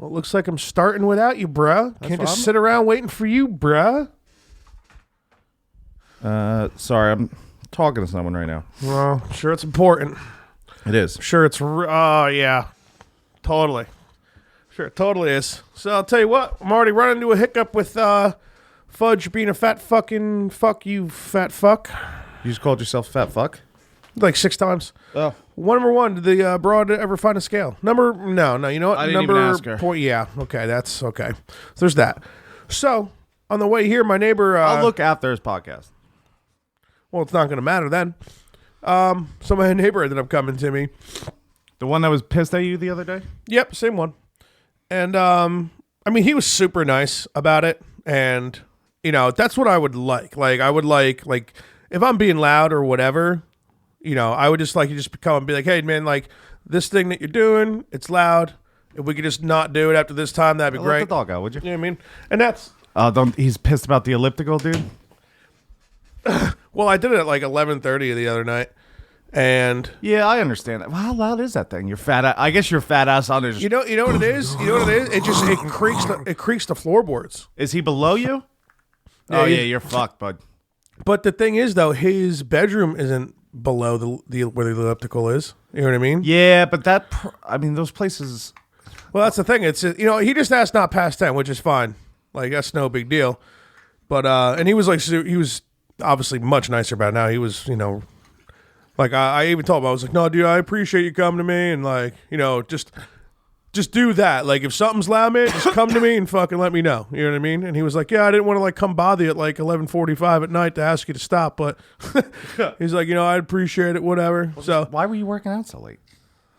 Well, it looks like I'm starting without you, bruh. Can't just sit around waiting for you, bruh. Sorry, I'm talking to someone right now. Well, I'm sure it's important. It is. Sure it's... yeah. Totally. Sure, it totally is. So I'll tell you what. I'm already running into a hiccup with Fudge being a fat fucking... Fuck you, fat fuck. You just called yourself a fat fuck? Like 6 times. Oh. Number 1, did the broad ever find a scale? No, you know what? I didn't even ask her. Yeah, okay, that's okay. So there's that. So, on the way here, my neighbor... I'll look after his podcast. Well, it's not going to matter then. So my neighbor ended up coming to me. The one that was pissed at you the other day? Yep, same one. And, I mean, he was super nice about it. And, you know, that's what I would like. Like, I would like, if I'm being loud or whatever... You know, I would just like you just come and be like, hey, man, like this thing that you're doing, it's loud. If we could just not do it after this time, that'd be great. Let the dog out, would you? You know what I mean? And that's... He's pissed about the elliptical, dude? Well, I did it at like 11:30 the other night. And... Yeah, I understand that. Well, how loud is that thing? Your fat I guess your fat ass on is... You know what it is? You know what it is? It creaks the floorboards. Is he below you? Yeah, yeah, you're fucked, bud. But the thing is, though, his bedroom isn't below the where the elliptical is. You know what I mean? Yeah, but those places... Well, that's the thing. It's, you know, he just asked not past 10, which is fine. Like, that's no big deal. But, and he was like, he was obviously much nicer about it now. He was, you know, like, I even told him, I was like, no, dude, I appreciate you coming to me. And like, you know, just do that. Like, if something's loud, man, just come to me and fucking let me know. You know what I mean? And he was like, yeah, I didn't want to like come bother you at like 11:45 at night to ask you to stop. But he's like, you know, I appreciate it, whatever. So why were you working out so late?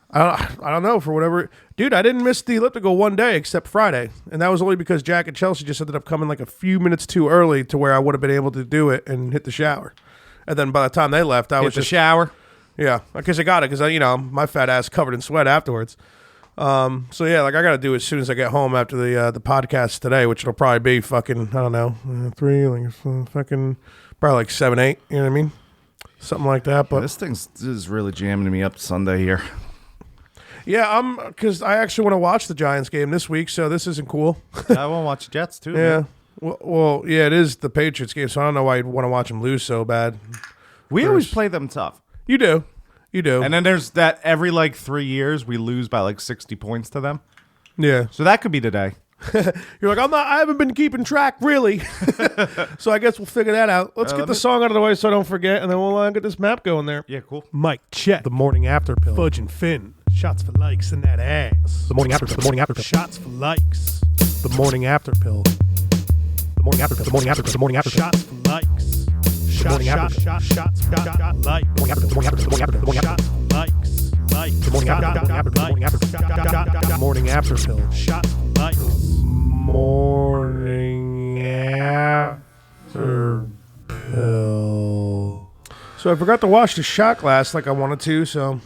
I don't know, for whatever. Dude, I didn't miss the elliptical one day except Friday. And that was only because Jack and Chelsea just ended up coming like a few minutes too early to where I would have been able to do it and hit the shower. And then by the time they left, I was just... shower? Yeah, because I got it because, you know, my fat ass covered in sweat afterwards. So yeah, like I got to do it as soon as I get home after the podcast today, which will probably be fucking, I don't know, 3, like fucking, probably like 7, 8, you know what I mean? Something like that. But this is really jamming me up Sunday here. Yeah, because I actually want to watch the Giants game this week, so this isn't cool. I want to watch the Jets too. Yeah. Well, yeah, it is the Patriots game, so I don't know why you'd want to watch them lose so bad. We always play them tough. You do. You do. And then there's that every like 3 years we lose by like 60 points to them. Yeah. So that could be today. You're like, I haven't been keeping track, really. So I guess we'll figure that out. Let's get the song out of the way so I don't forget, and then we'll get this map going there. Yeah, cool. Mike, check. The morning after pill. Fudge and Finn. Shots for likes in that ass. The morning after pill. The morning after pill. Shots for likes. The morning after pill. The morning after pill. The morning after pill. The morning after pill. Shots for likes. Shots like. The morning after pill. The morning after pill. The morning after pill. The morning after pill. Likes. Like. The morning after pill. The morning after pill. The morning after pill. Shots likes. Morning after pill. So I forgot to wash the shot glass like I wanted to, so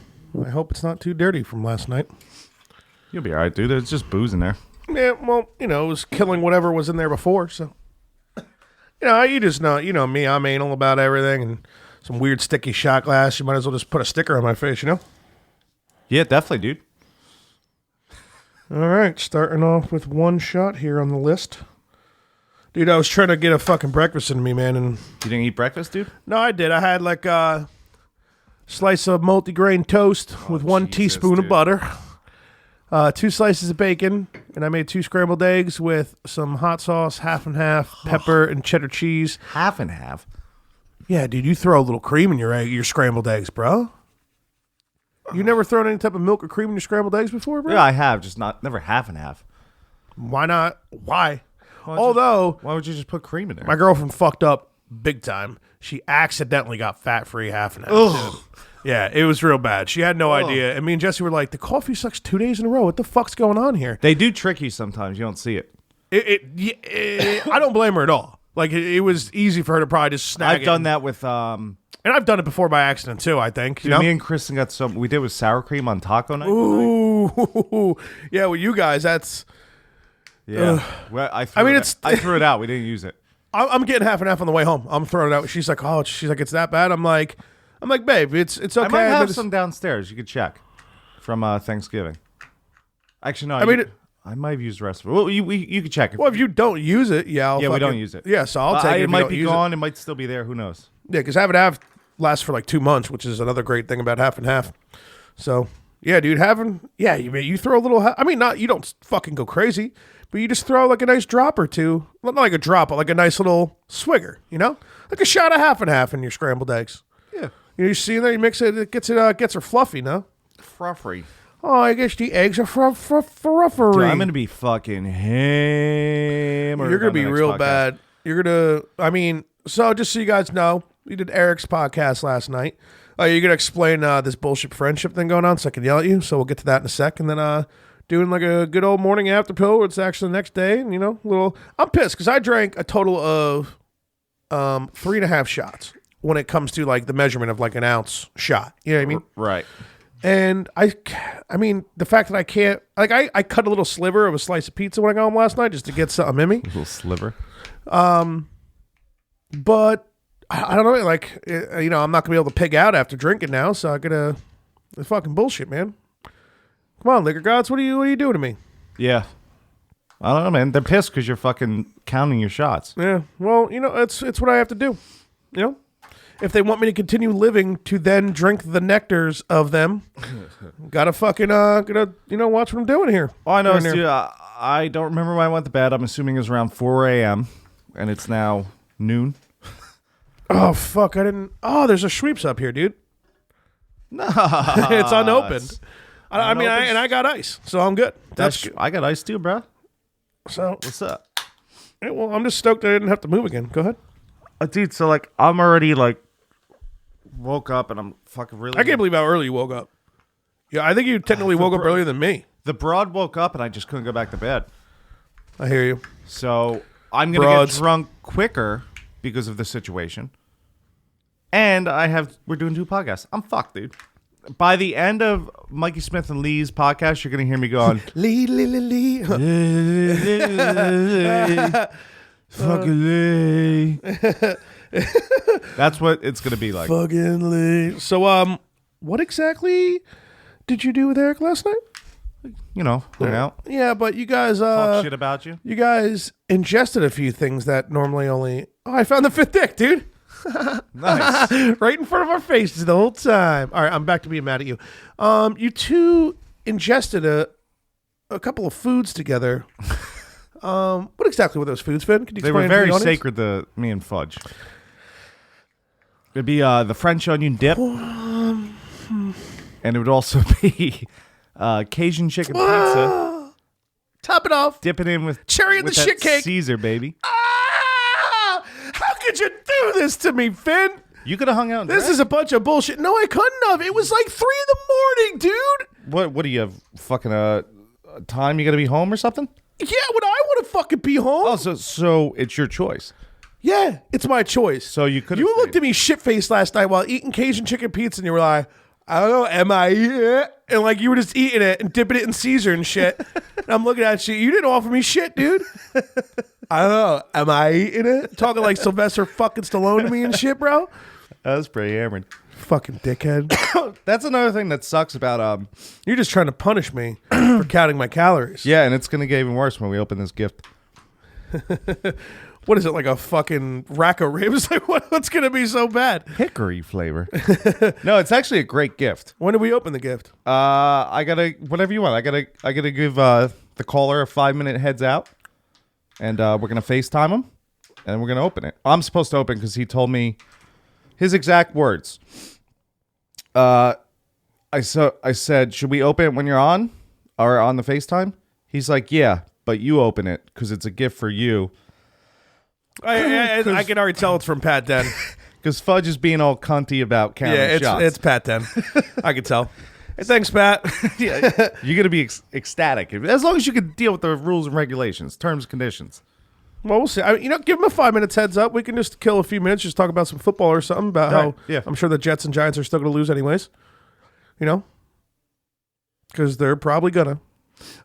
I hope it's not too dirty from last night. You'll be all right, dude. There's just booze in there. Yeah, well, you know, it was killing whatever was in there before, so. You know, you just know, you know me, I'm anal about everything, and some weird sticky shot glass, you might as well just put a sticker on my face, you know? Yeah, definitely, dude. All right, starting off with one shot here on the list. Dude, I was trying to get a fucking breakfast in me, man, and... You didn't eat breakfast, dude? No, I did. I had like a slice of multigrain toast with 1 teaspoon of butter, 2 slices of bacon, and I made 2 scrambled eggs with some hot sauce, half and half, pepper, and cheddar cheese. Half and half? Yeah, dude, you throw a little cream in your scrambled eggs, bro. You never thrown any type of milk or cream in your scrambled eggs before, bro? Yeah, I have, just never half and half. Why not? Why? Why would you just put cream in there? My girlfriend fucked up big time. She accidentally got fat-free half and half. Ugh. Yeah, it was real bad. She had no idea. And me and Jesse were like, the coffee sucks 2 days in a row. What the fuck's going on here? They do trick you sometimes. You don't see it. I don't blame her at all. Like, it was easy for her to probably just snag it. I've done that with... And I've done it before by accident, too, I think. You know? Me and Kristen got some... We did with sour cream on taco night. Ooh. Yeah, well, you guys, that's... Yeah. Well, I threw it out. We didn't use it. I'm getting half and half on the way home. I'm throwing it out. She's like, it's that bad? I'm like, babe, it's okay. I might have some downstairs. You could check from Thanksgiving. Actually, no. I might have used the rest of it. Well, you can check. Well, if you don't use it, we don't use it. Yeah, so I'll take it. It might be gone. It might still be there. Who knows? Yeah, because half and half lasts for like 2 months, which is another great thing about half and half. So yeah, dude, you throw a little. I mean, you don't fucking go crazy, but you just throw like a nice drop or two, not like a drop, but like a nice little swigger, like a shot of half and half in your scrambled eggs. Yeah, you see that you mix it, it gets her fluffy, no? Fruffery. Oh, I guess the eggs are fruffery. Dude, I'm gonna be fucking hammered. You're gonna be real bad. So just so you guys know, we did Eric's podcast last night. You're gonna explain this bullshit friendship thing going on, so I can yell at you. So we'll get to that in a sec, and then doing like a good old morning after pill, where it's actually the next day. And I'm pissed because I drank a total of 3.5 shots when it comes to like the measurement of like an ounce shot. You know what I mean? Right. And I mean, the fact that I can't, like, I cut a little sliver of a slice of pizza when I got home last night just to get something in me. A little sliver. But I don't know, like, I'm not gonna be able to pig out after drinking now, so I gotta, it's fucking bullshit, man. Come on, liquor gods, what are you doing to me? Yeah. I don't know, man. They're pissed because you're fucking counting your shots. Yeah. Well, it's what I have to do. If they want me to continue living to then drink the nectars of them, gotta fucking watch what I'm doing here. Oh, I know, dude. I don't remember when I went to bed. I'm assuming it was around 4 a.m. and it's now noon. Oh fuck! I didn't. Oh, there's a sweeps up here, dude. No, it's unopened. I got ice, so I'm good. That's good. I got ice too, bro. So what's up? Yeah, well, I'm just stoked I didn't have to move again. Go ahead, dude. So like, I'm already like. Woke up and I'm fucking really. I can't believe how early you woke up. Yeah, I think you technically woke up earlier than me. The broad woke up and I just couldn't go back to bed. I hear you. So I'm gonna get drunk quicker because of the situation. And we're doing 2 podcasts. I'm fucked, dude. By the end of Mikey Smith and Lee's podcast, you're gonna hear me going Lee. Fucking Lee. That's what it's gonna be like. Fucking Lee. So, what exactly did you do with Eric last night? Hang out. Yeah, but you guys talk shit about you. You guys ingested a few things that normally only. Oh, I found the 5th dick, dude. Nice. Right in front of our faces the whole time. All right, I'm back to being mad at you. You two ingested a couple of foods together. What exactly were those foods, Finn? Could you They explain were to the very audience? sacred to me and Fudge. It'd be the French onion dip. And it would also be Cajun chicken pizza. Top it off. Dip it in with cherry in the shit cake. Caesar, baby. How could you do this to me, Finn? You could have hung out. This is a bunch of bullshit. No, I couldn't have. It was like 3 in the morning, dude. What do you have? Fucking time you got to be home or something? Yeah, would I want to fucking be home? Oh, so it's your choice. Yeah, it's my choice. So you could. You looked at me shit-faced last night while eating Cajun chicken pizza, and you were like, I don't know, am I eating it? And like you were just eating it and dipping it in Caesar and shit. And I'm looking at you. You didn't offer me shit, dude. I don't know, am I eating it? Talking like Sylvester fucking Stallone to me and shit, bro. That was pretty hammered. Fucking dickhead. That's another thing that sucks about You're just trying to punish me for counting my calories. Yeah, and it's gonna get even worse when we open this gift. What is it, like a fucking rack of ribs? Like what's gonna be so bad? Hickory flavor. No, it's actually a great gift. When do we open the gift? I gotta whatever you want. I gotta give the caller a 5-minute heads out, and we're gonna FaceTime him, and we're gonna open it. I'm supposed to open because he told me his exact words. I said, should we open it when you're on or on the FaceTime? He's like, yeah, but you open it because it's a gift for you. I can already tell it's from Pat Den. Because Fudge is being all cunty about counting shots. It's Pat Den. I can tell. Hey, thanks, Pat. Yeah, you're going to be ecstatic. As long as you can deal with the rules and regulations, terms and conditions. Well, we'll see. Give him a 5 minutes heads up. We can just kill a few minutes, just talk about some football or something about how I'm sure the Jets and Giants are still going to lose anyways. Because they're probably going to.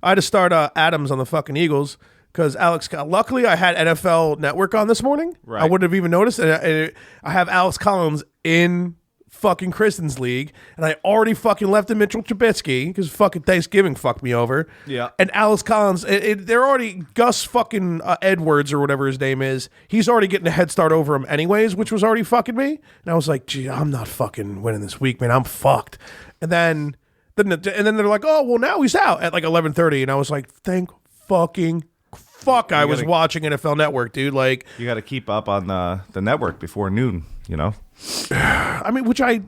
I had to start Adams on the fucking Eagles because luckily I had NFL Network on this morning. Right. I wouldn't have even noticed. And I have Alex Collins in fucking Kristen's league, and I already fucking left in Mitchell Trubisky because fucking Thanksgiving fucked me over. Yeah. And Alice Collins, they're already Gus fucking Edwards or whatever his name is. He's already getting a head start over him anyways, which was already fucking me. And I was like, gee, I'm not fucking winning this week, man. I'm fucked. And then they're like, oh well, now he's out at like 11:30, and I was like, thank fucking fuck, I was watching NFL Network, dude. Like, you got to keep up on the network before noon. You know, I mean, which I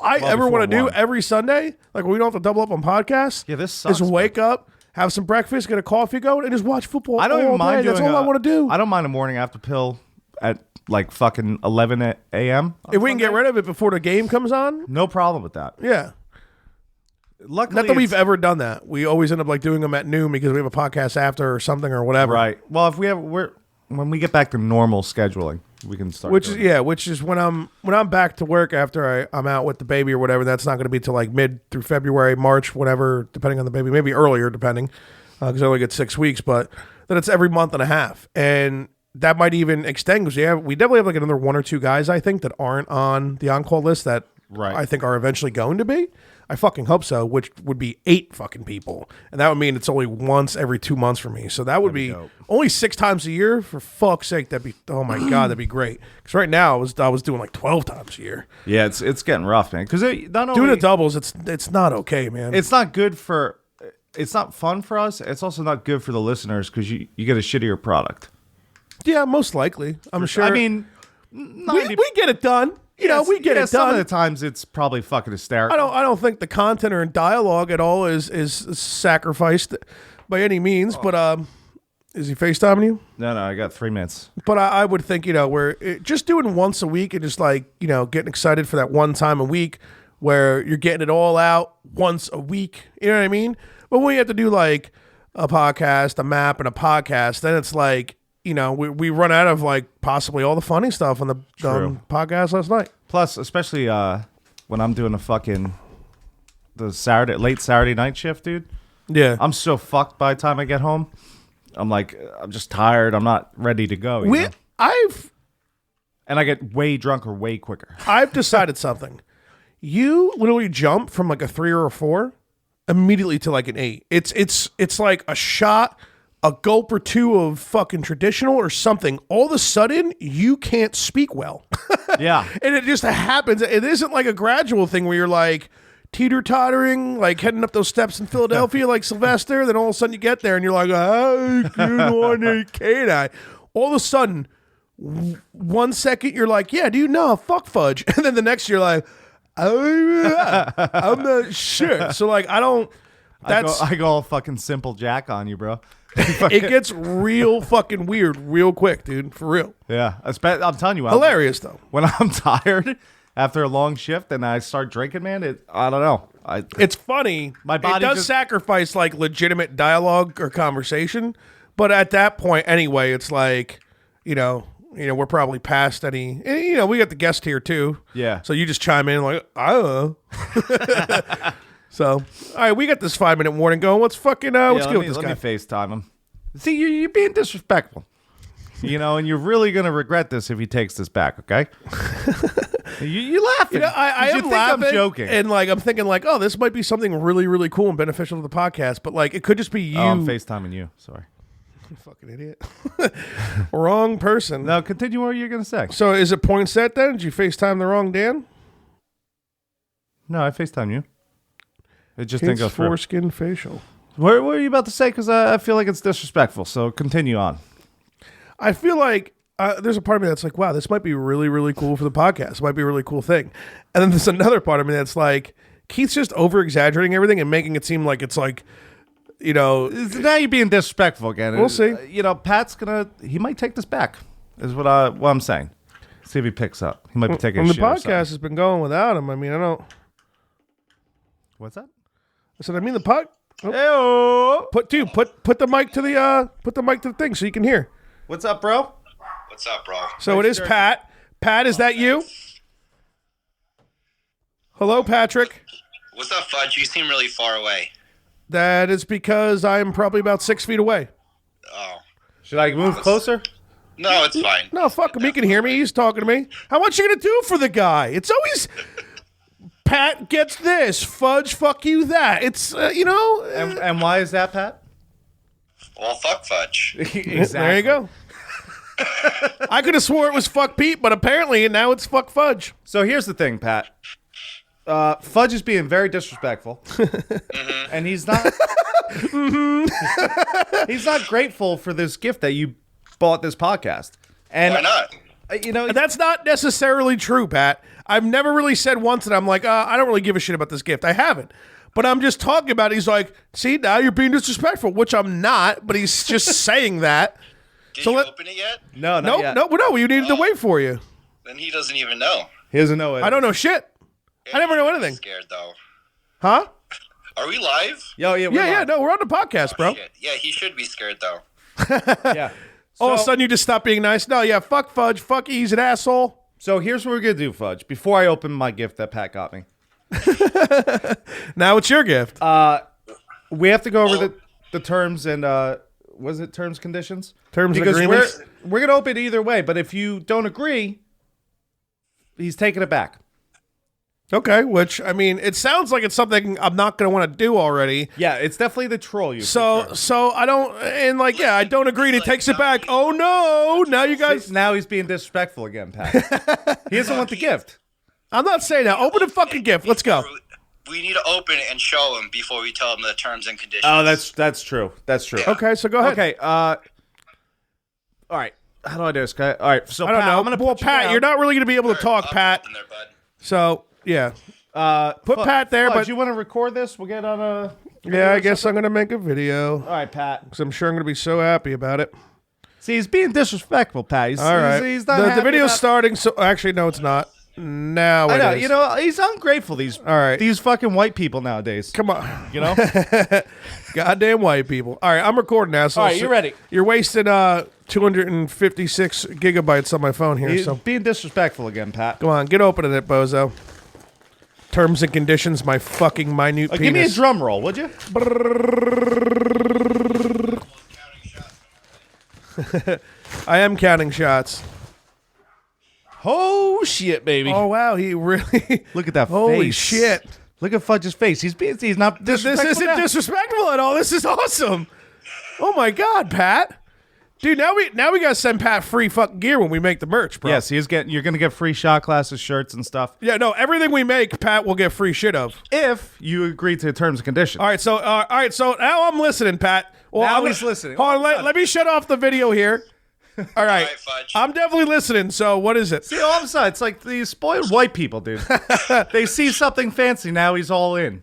ever want to do every Sunday. Like, we don't have to double up on podcasts. Yeah, this sucks. Just wake up, have some breakfast, get a coffee going, and just watch football. I don't even mind doing That's all I want to do. I don't mind a morning after pill at like fucking 11 a.m. If we can get rid of it before the game comes on, no problem with that. yeah. Luckily, not that we've ever done that. We always end up like doing them at noon because we have a podcast after or something or whatever. Right. Well, if when we get back to normal scheduling, we can start. Which is when I'm back to work after I'm out with the baby or whatever. That's not going to be till like mid through February, March, whatever, depending on the baby. Maybe earlier, depending, because I only get 6 weeks. But then it's every month and a half, and that might even extend because we definitely have like another 1 or 2 guys I think that aren't on the on-call list that I think are eventually going to be. I fucking hope so, which would be 8 fucking people. And that would mean it's only once every 2 months for me. So that would be only 6 times a year. For fuck's sake, that'd be, oh my God, that'd be great. Because right now I was doing like 12 times a year. Yeah, it's getting rough, man. Because not only doing the doubles, it's not okay, man. It's not good for, it's not fun for us. It's also not good for the listeners because you get a shittier product. Yeah, most likely. I'm sure. I mean, we get it done. You know, we get it done. Some of the times it's probably fucking hysterical. I don't think the content or dialogue at all is sacrificed by any means. But is he FaceTiming you? No, I got 3 minutes. But I would think, we're just doing once a week and just like, getting excited for that one time a week where you're getting it all out once a week. You know what I mean? But when you have to do like a podcast, a map, and a podcast, then it's like, we run out of like possibly all the funny stuff on the podcast last night. Plus, especially when I'm doing the late Saturday night shift, dude. Yeah, I'm so fucked by the time I get home. I'm just tired. I'm not ready to go. And I get way drunker way quicker. I've decided something. You literally jump from like a 3 or a 4 immediately to like an 8. It's like a shot, a gulp or 2 of fucking traditional or something. All of a sudden, you can't speak well. Yeah. And it just happens. It isn't like a gradual thing where you're like teeter-tottering, like heading up those steps in Philadelphia like Sylvester. Then all of a sudden you get there and you're like, oh, good morning, canine. All of a sudden, 1 second you're like, yeah, dude, no, fuck fudge. And then the next you're like, oh, yeah, I'm not sure. So like, I go all fucking simple Jack on you, bro. It gets real fucking weird real quick, dude. For real. Yeah. I'm telling you. Hilarious, though. When I'm tired after a long shift and I start drinking, man, I don't know. It's funny. My body does sacrifice like legitimate dialogue or conversation. But at that point, anyway, it's like, we're probably past any. We got the guest here, too. Yeah. So you just chime in like, I don't know. So, all right, we got this 5-minute warning going. Let's fucking, let's go with this guy. Let me FaceTime him. See, you're being disrespectful. And you're really going to regret this if he takes this back, okay? You laughing. I am laughing. I'm joking. And, like, I'm thinking, like, oh, this might be something really, really cool and beneficial to the podcast. But, like, it could just be you. Oh, I'm FaceTiming you. Sorry. You fucking idiot. Wrong person. Now, continue what you're going to say. So, is it point set then? Did you FaceTime the wrong Dan? No, I FaceTime you. It just didn't go through. Foreskin facial. What are you about to say? Because I feel like it's disrespectful. So continue on. I feel like there's a part of me that's like, wow, this might be really, really cool for the podcast. It might be a really cool thing. And then there's another part of me that's like, Keith's just over-exaggerating everything and making it seem like it's like, Now you're being disrespectful again. We'll see. Pat's he might take this back, is what I'm saying. See if he picks up. He might be taking a shit. The podcast has been going without him. I mean, I don't. What's that? I said, the pod. Oh. Put the mic to the thing so you can hear. What's up, bro? What's up, bro? So it is Pat. Pat, is that you? Hello, Patrick. What's up, Fudge? You seem really far away. That is because I'm probably about 6 feet away. Oh. Should I move closer? No, it's fine. No, fuck him. He can hear me. He's talking to me. How much you gonna do for the guy? It's always Pat gets this, Fudge. Fuck you that. It's And why is that, Pat? Well, fuck Fudge. Exactly. There you go. I could have swore it was fuck Pete, but apparently now it's fuck Fudge. So here's the thing, Pat. Fudge is being very disrespectful, and he's not. He's not grateful for this gift that you bought this podcast. And Why not? That's not necessarily true, Pat. I've never really said once that I'm like, I don't really give a shit about this gift. I haven't. But I'm just talking about it. He's like, see, now you're being disrespectful, which I'm not, but he's just saying that. Did you open it yet? No, no, you needed to wait for you. Then he doesn't even know. He doesn't know it. I don't know shit. I never know anything. Scared though. Huh? Are we live? Yeah, no, we're on the podcast, bro. Shit. Yeah, he should be scared though. Yeah. All of a sudden you just stop being nice. No, yeah, fuck Fudge. Fuck, he's an asshole. So here's what we're going to do, Fudge. Before I open my gift that Pat got me. Now it's your gift. We have to go over the terms and, was it terms conditions? Terms and agreements? We're going to open either way, but if you don't agree, he's taking it back. Okay, which, I mean, it sounds like it's something I'm not going to want to do already. Yeah, it's definitely the troll you. So I don't, and like, yeah, I don't agree, and he takes it back. Oh, no, now you guys. Now he's being disrespectful again, Pat. He doesn't want the gift. I'm not saying that. Open the fucking gift. Let's go. We need to open it and show him before we tell him the terms and conditions. Oh, that's true. That's true. Yeah. Okay, so go ahead. Okay, all right. How do I do this, guy? All right, so I don't Pat, know. I'm gonna put Pat, you're not really going to be able to talk, Pat. There, bud. So, yeah. Put Pat there, Fudge, but you want to record this? We'll get on a. yeah, I guess I'm going to make a video. All right, Pat. Because I'm sure I'm going to be so happy about it. See, he's being disrespectful, Pat. He's, All right. He's not the happy video's about- starting, so actually, no, it's not. Now I it know. is. You know, he's ungrateful. All right. These fucking white people nowadays. Come on. You know. Goddamn white people. All right, I'm recording now. So All right, you ready? You're wasting 256 gigabytes on my phone here. He's So being disrespectful again, Pat. come on, get opening it, bozo. Terms and conditions, my fucking minute penis. Give me a drum roll, would you? I am counting shots. Oh shit, baby! Oh wow, he really. Look at that Holy face. shit! Look at Fudge's face. He's not This disrespectful. isn't now. disrespectful at all. This is awesome. Oh my god, Pat. Dude, now we gotta send Pat free fucking gear when we make the merch, bro. Yes, you're gonna get free shot glasses, shirts, and stuff Yeah, no, everything we make, Pat will get free shit of. if you agree to the terms and conditions. All right, so now I'm listening, Pat. Well, Now I'm he's listening. Hold on, let me shut off the video here. All right, Fudge. I'm definitely listening. So what is it? See, all of a sudden, it's like these spoiled white people, dude. They see something fancy, now he's all in.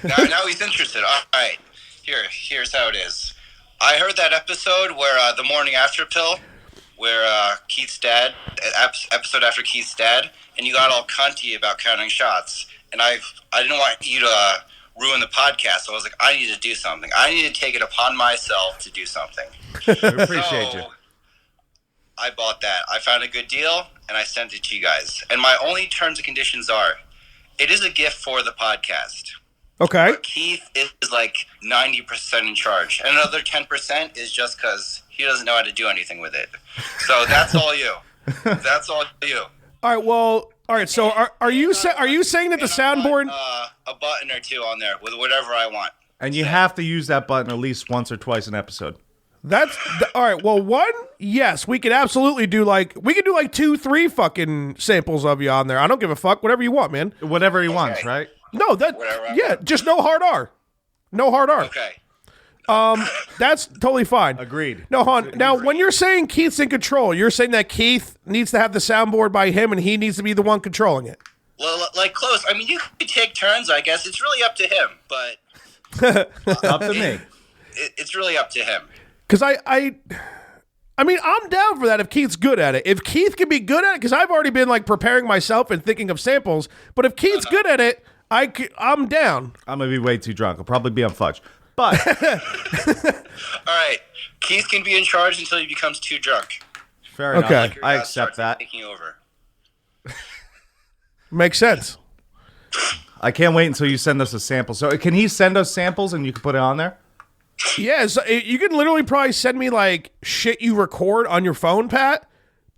Now he's interested. All right. Here's how it is. I heard that episode where the morning after pill, where Keith's dad, episode after Keith's dad, and you got all cunty about counting shots. And I didn't want you to ruin the podcast, so I was like, I need to do something. I need to take it upon myself to do something. We appreciate you. I bought that. I found a good deal, and I sent it to you guys. And my only terms and conditions are, it is a gift for the podcast. Okay. Keith is like 90% in charge. And another 10% is just because he doesn't know how to do anything with it. So that's all you. That's all you. All right. Well. All right. So are you saying that the soundboard? A button or two on there with whatever I want. And you have to use that button at least once or twice an episode. That's all right. Well, one, yes, we could absolutely do like 2, 3 fucking samples of you on there. I don't give a fuck. Whatever you want, man. Whatever he wants, right? No, just no hard R. No hard R. Okay. That's totally fine. Agreed. No, hon. Now, when you're saying Keith's in control, you're saying that Keith needs to have the soundboard by him, and he needs to be the one controlling it. Well, like close. I mean, you could take turns, I guess. It's really up to him, but Up to me. it's really up to him. Because I mean, I'm down for that if Keith's good at it. If Keith can be good at it, because I've already been like preparing myself and thinking of samples. But if Keith's good at it, I'm down. I'm going to be way too drunk. I'll probably be on fudge. But All right. Keith can be in charge until he becomes too drunk. fair enough. Okay. I accept that. Taking over. Makes sense. I can't wait until you send us a sample. So can he send us samples and you can put it on there? Yeah, so you can literally probably send me like shit you record on your phone, Pat,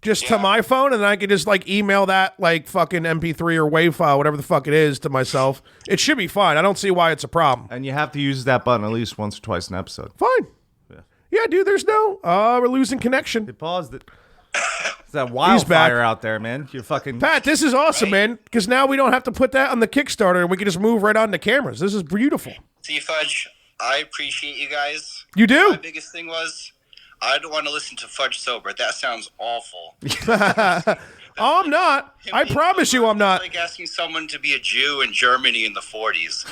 just to my phone, and then I can just like email that like fucking MP3 or WAV file, whatever the fuck it is, to myself. It should be fine. I don't see why it's a problem. And you have to use that button at least once or twice an episode. Fine. Yeah, dude, there's no, we're losing connection. They paused it. It's that wildfire out there, man. You fucking... Pat, this is awesome, man, because now we don't have to put that on the Kickstarter, and we can just move right on to cameras. This is beautiful. See, Fudge, I appreciate you guys. You do? My biggest thing was, I don't want to listen to Fudge sober. That sounds awful. Oh, I'm not. I promise you I'm not. It's like asking someone to be a Jew in Germany in the 40s.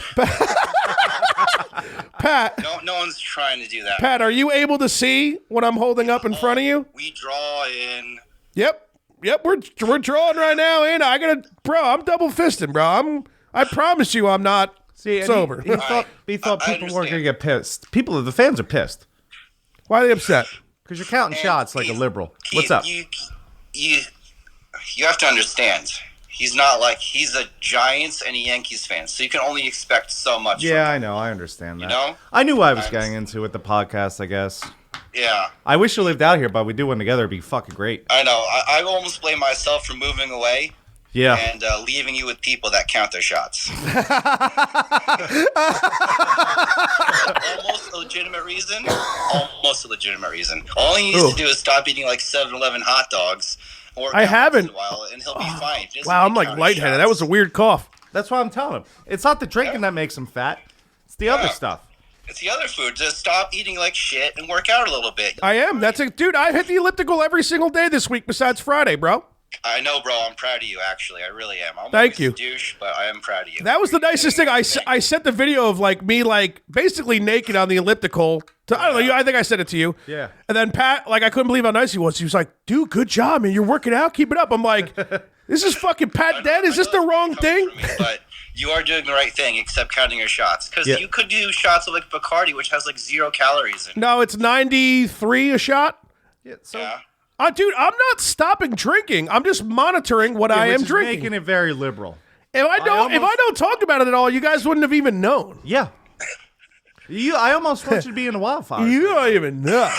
Pat. No one's trying to do that. Pat, are you able to see what I'm holding up in front of you? We draw in. Yep, we're drawing right now, and I'm double fisting, bro. I promise you I'm not sober. He thought people weren't gonna get pissed. The fans are pissed. Why are they upset? Because you're counting shots like a liberal. What's up? You have to understand. He's a Giants and a Yankees fan, so you can only expect so much. Yeah, I know. I understand that. You know? I knew what I was getting into with the podcast, I guess. Yeah. I wish you lived out here, but we do one together. It'd be fucking great. I know. I almost blame myself for moving away. Yeah. And leaving you with people that count their shots. Almost a legitimate reason. All he needs to do is stop eating like 7-Eleven hot dogs. I haven't. And he'll be fine. Wow, I'm like lightheaded. That was a weird cough. That's what I'm telling him. It's not the drinking that makes him fat. It's the other stuff. It's the other food. Just stop eating like shit and work out a little bit. I am. Dude, I hit the elliptical every single day this week besides Friday, bro. I know, bro. I'm proud of you, actually. I really am. I'm Thank you. A douche, but I am proud of you. That was the nicest thing. I sent the video of like me like basically naked on the elliptical. I don't know. I think I sent it to you. Yeah. And then Pat, like I couldn't believe how nice he was. He was like, dude, good job, man. You're working out. Keep it up. I'm like, this is fucking Pat dead. Is this the wrong thing? But you are doing the right thing, except counting your shots. Because you could do shots of like Bacardi, which has like 0 calories in it. No, it's 93 a shot. Yeah. Dude, I'm not stopping drinking. I'm just monitoring what I am drinking. Making it very liberal. If I don't talk about it at all, you guys wouldn't have even known. Yeah. I almost want you to be in the wildfire. You don't even know.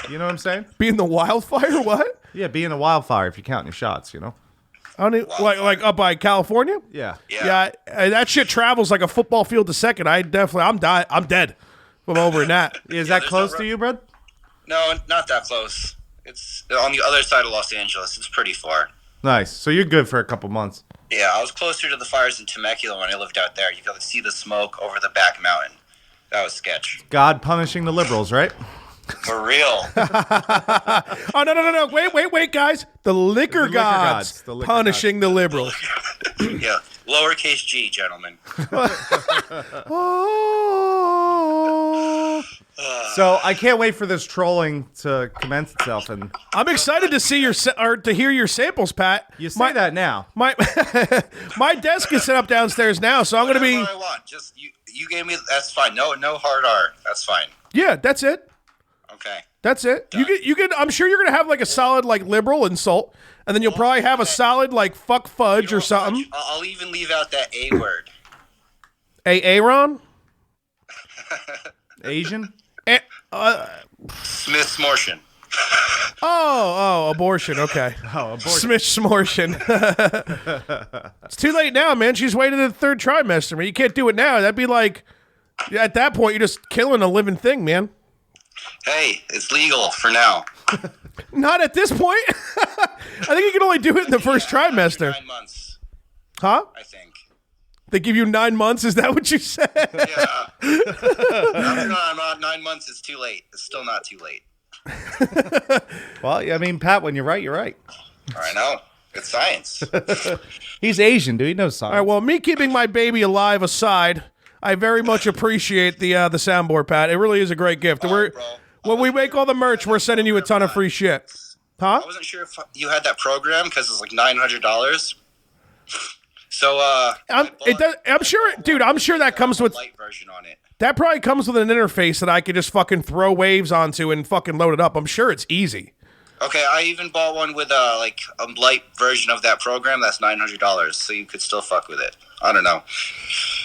You know what I'm saying? Be in the wildfire? What? Yeah, be in the wildfire if you're counting your shots, you know? I don't like up by California? Yeah. Yeah, that shit travels like a football field a second. I'm dead. I'm over in that. Is that close to you, bud? No, not that close. It's on the other side of Los Angeles. It's pretty far. Nice. So you're good for a couple months. Yeah, I was closer to the fires in Temecula when I lived out there. You could see the smoke over the back mountain. That was sketch. God punishing the liberals, right? For real. Oh, no. Wait, guys. The liquor gods punishing the liberals. Yeah. Lowercase g, gentlemen. So I can't wait for this trolling to commence itself, and I'm excited to see to hear your samples, Pat. You say that now. My desk is set up downstairs now, so I'm going to be. Whatever I want. Just you gave me. That's fine. No hard R. That's fine. Yeah, that's it. Okay. That's it. Done. You get. I'm sure you're going to have like a solid like liberal insult, and then you'll probably have a solid like fuck fudge or something. I'll even leave out that A word. Aaron. Asian. Smith-Smortion. Oh, abortion. Okay. Smith-Smortion. It's too late now, man. She's waited the 3rd trimester, man. You can't do it now. That'd be like, at that point, you're just killing a living thing, man. Hey, it's legal for now. Not at this point. I think you can only do it in the 1st trimester. 9 months. Huh? I think. They give you 9 months? Is that what you said? Yeah. No, 9 months is too late. It's still not too late. Well, I mean, Pat, when you're right, you're right. I know. It's science. He's Asian, dude. He knows science. All right, well, me keeping my baby alive aside, I very much appreciate the soundboard, Pat. It really is a great gift. When we make all the merch, we're sending you a ton of free shit. Huh? I wasn't sure if you had that program because it's like $900. So, I'm sure, dude. I'm sure that comes with light version on it. That probably comes with an interface that I could just fucking throw waves onto and fucking load it up. I'm sure it's easy. Okay, I even bought one with a light version of that program. That's $900, so you could still fuck with it. I don't know.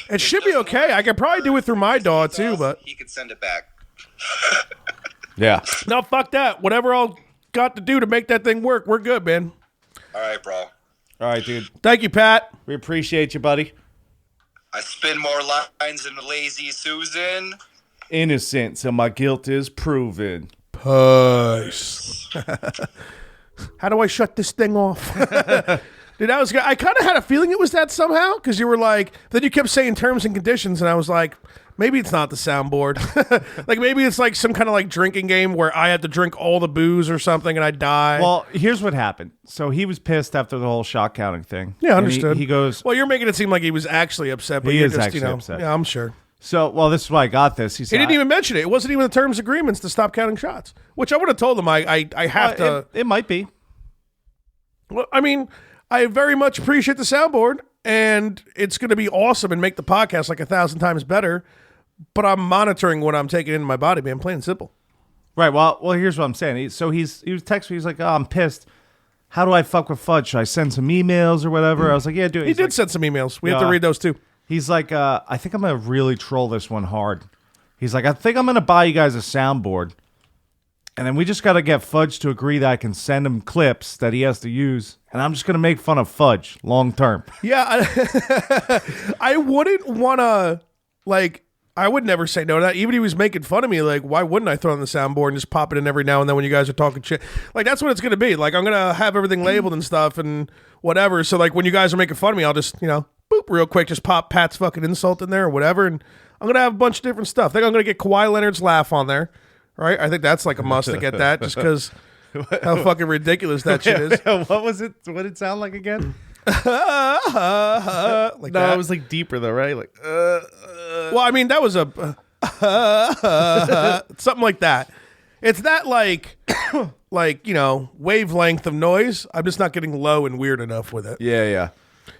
It should be okay. I could probably do it through my DAW too, but he could send it back. Yeah. No, fuck that. Whatever I'll got to do to make that thing work, we're good, man. All right, bro. All right, dude. Thank you, Pat. We appreciate you, buddy. I spin more lines than Lazy Susan. Innocent till my guilt is proven. Puss. How do I shut this thing off? Dude, I kind of had a feeling it was that somehow, because you were like, then you kept saying terms and conditions, and I was like, maybe it's not the soundboard. Like, maybe it's like some kind of like drinking game where I had to drink all the booze or something and I die. Well, here's what happened. So he was pissed after the whole shot counting thing. Yeah, understood. He goes, well, you're making it seem like he was actually upset, but He you're is just, actually upset. Yeah, I'm sure. so, well, this is why I got this. He said, He didn't even mention it. It wasn't even the terms agreements to stop counting shots, which I would have told him I have to. It might be. Well, I mean, I very much appreciate the soundboard, and it's going to be awesome and make the podcast like 1,000 times better. But I'm monitoring what I'm taking into my body, man. Plain and simple. Right. Well, here's what I'm saying. He was texting me. He's like, "Oh, I'm pissed. How do I fuck with Fudge? Should I send some emails or whatever?" I was like, "Yeah, do it." He did send some emails. We have to read those too. He's like, "I think I'm gonna really troll this one hard." He's like, "I think I'm gonna buy you guys a soundboard, and then we just gotta get Fudge to agree that I can send him clips that he has to use, and I'm just gonna make fun of Fudge long term." Yeah, I wouldn't want to, like, I would never say no to that. Even if he was making fun of me, like, why wouldn't I throw on the soundboard and just pop it in every now and then when you guys are talking shit? Like, that's what it's going to be. Like, I'm going to have everything labeled and stuff and whatever. So, like, when you guys are making fun of me, I'll just, boop, real quick, just pop Pat's fucking insult in there or whatever. And I'm going to have a bunch of different stuff. I think I'm going to get Kawhi Leonard's laugh on there, right? I think that's like a must to get that just because how fucking ridiculous that shit is. What was it? What did it sound like again? Like that. It was like deeper though, right? Like, well, I mean, that was a something like that. It's that like wavelength of noise. I'm just not getting low and weird enough with it. yeah,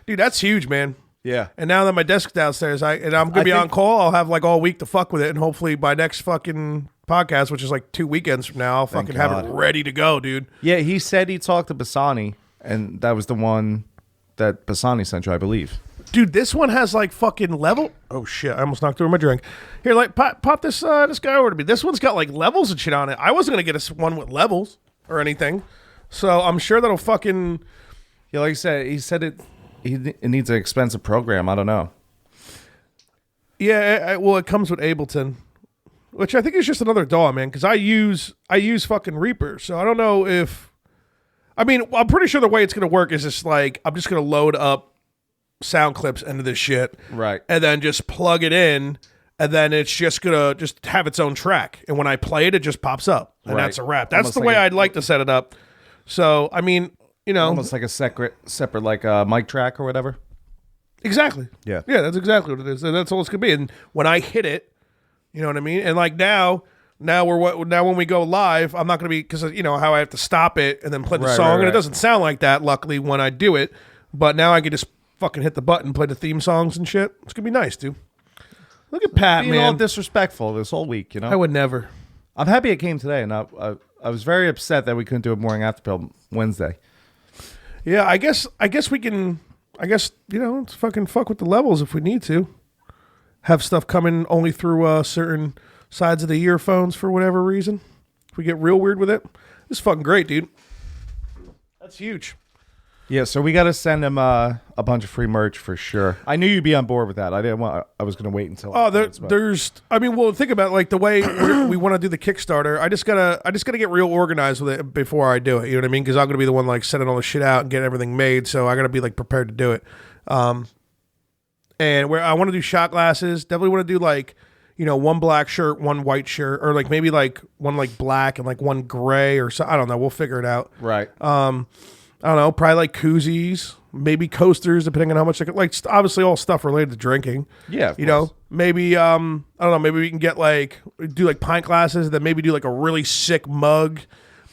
Dude, that's huge, man. yeah. And now that my desk's downstairs, I'm gonna be on call. I'll have like all week to fuck with it, and hopefully by next fucking podcast, which is like 2 weekends from now, I'll fucking have it ready to go, dude. Yeah, he said he talked to Bassani, and that was the one that Bassani sent you, I believe. Dude, this one has like fucking level. Oh shit! I almost knocked over my drink. Here, like pop this guy over to me. This one's got like levels and shit on it. I wasn't gonna get one with levels or anything, so I'm sure that'll fucking. Yeah, like I said, he said it needs an expensive program. I don't know. Yeah, well, it comes with Ableton, which I think is just another DAW, man. Because I use fucking Reaper, so I don't know if. I mean, I'm pretty sure the way it's gonna work is just like I'm just gonna load up sound clips into this shit, right, and then just plug it in, and then it's just gonna just have its own track, and when I play it, it just pops up, and that's a wrap. That's almost the way I'd like to set it up. So I mean, almost like a separate like mic track or whatever. Exactly. Yeah, that's exactly what it is, and that's all it's gonna be. And when I hit it, you know what I mean. And like now when we go live, I'm not gonna be, because how I have to stop it and then play the song, and it doesn't sound like that. Luckily, when I do it, but now I can just fucking hit the button, play the theme songs and shit. It's gonna be nice, dude. Look at Pat, being man. all disrespectful this whole week, I would never. I'm happy it came today, and I was very upset that we couldn't do a morning after pill Wednesday. Yeah, I guess we can. I guess let's fucking fuck with the levels if we need to. Have stuff coming only through certain sides of the earphones for whatever reason. If we get real weird with it, this is fucking great, dude. That's huge. Yeah, so we got to send him a bunch of free merch for sure. I knew you'd be on board with that. I was going to wait until. Oh, there's. I mean, well, think about like the way we want to do the Kickstarter. I just gotta get real organized with it before I do it. You know what I mean? Because I'm gonna be the one like sending all the shit out and getting everything made. So I gotta be like prepared to do it. And where I want to do shot glasses, definitely want to do like one black shirt, one white shirt, or like maybe like one like black and like one gray or so. I don't know. We'll figure it out. Right. I don't know, probably like koozies, maybe coasters, depending on how much they could, like obviously all stuff related to drinking. Yeah, maybe I don't know, maybe we can get do like pint glasses, and then maybe do like a really sick mug.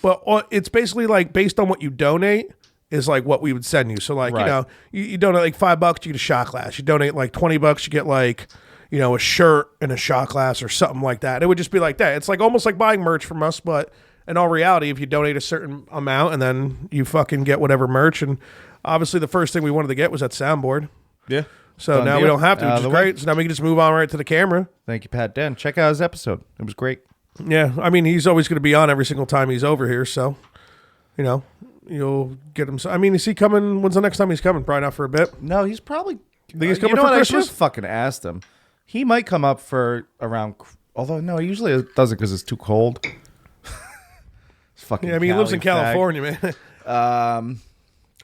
But it's basically like based on what you donate is like what we would send you. So like you donate like $5, you get a shot glass. You donate like $20, you get like a shirt and a shot glass or something like that. It would just be like that. It's like almost like buying merch from us, but in all reality, if you donate a certain amount and then you fucking get whatever merch, and obviously the first thing we wanted to get was that soundboard. Yeah. So now we don't have to, which is great. So now we can just move on right to the camera. Thank you, Pat Den. Check out his episode. It was great. Yeah, I mean, he's always going to be on every single time he's over here, so, you'll get him. I mean, is he coming? When's the next time he's coming? Probably not for a bit. No, he's probably... Think he's coming for what? Christmas? I just fucking asked him. He might come up for around... Although, no, he usually doesn't because it's too cold. It's fucking Yeah, I mean, he lives in California, man.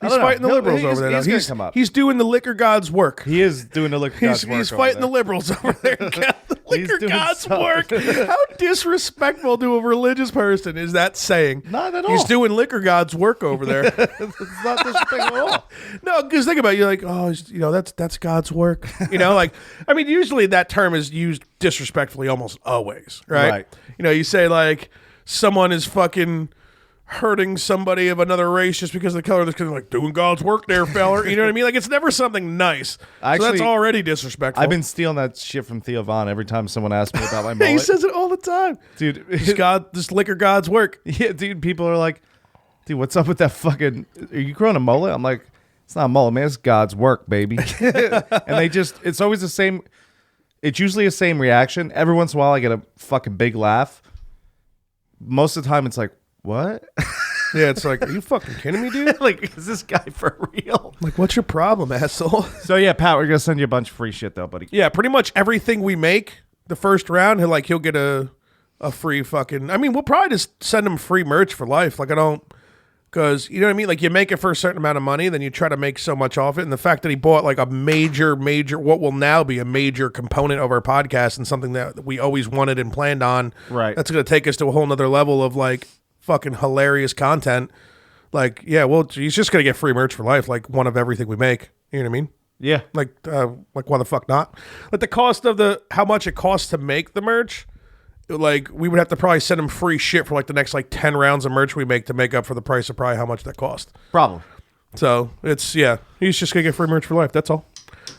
He's fighting the liberals over there. He's come up. He's doing the liquor gods' work. He is doing the liquor gods' work. He's fighting the liberals over there. The liquor gods' work. How disrespectful to a religious person is that saying? Not at all. He's doing liquor gods' work over there. It's not disrespectful at all. No, because think about it. You're like, that's God's work. I mean, usually that term is used disrespectfully almost always, right? You say like someone is fucking hurting somebody of another race just because of the color of the skin, like doing God's work there, feller. You know what I mean? Like it's never something nice. Actually, so that's already disrespectful. I've been stealing that shit from Theo Vaughn every time someone asks me about my mullet. He says it all the time. Dude, this liquor God's work. Yeah, dude, people are like, dude, what's up with that fucking, are you growing a mullet? I'm like, it's not a mullet, man. It's God's work, baby. And it's always the same. It's usually the same reaction. Every once in a while I get a fucking big laugh. Most of the time it's like, what? Yeah, it's like, are you fucking kidding me, dude? Like, is this guy for real? Like, what's your problem, asshole? So yeah, Pat, we're gonna send you a bunch of free shit though, buddy. Yeah, pretty much everything we make the first round, he'll get a free fucking. I mean, we'll probably just send him free merch for life. Like because you know what I mean. Like you make it for a certain amount of money, then you try to make so much off it. And the fact that he bought like a major, what will now be a major component of our podcast and something that we always wanted and planned on. Right. That's gonna take us to a whole nother level of like fucking hilarious content. Like, yeah, well, he's just gonna get free merch for life, like one of everything we make. You know what I mean? Yeah. Like why the fuck not? Like the cost of how much it costs to make the merch, like we would have to probably send him free shit for like the next like 10 rounds of merch we make to make up for the price of probably how much that cost. Probably. So he's just gonna get free merch for life. That's all.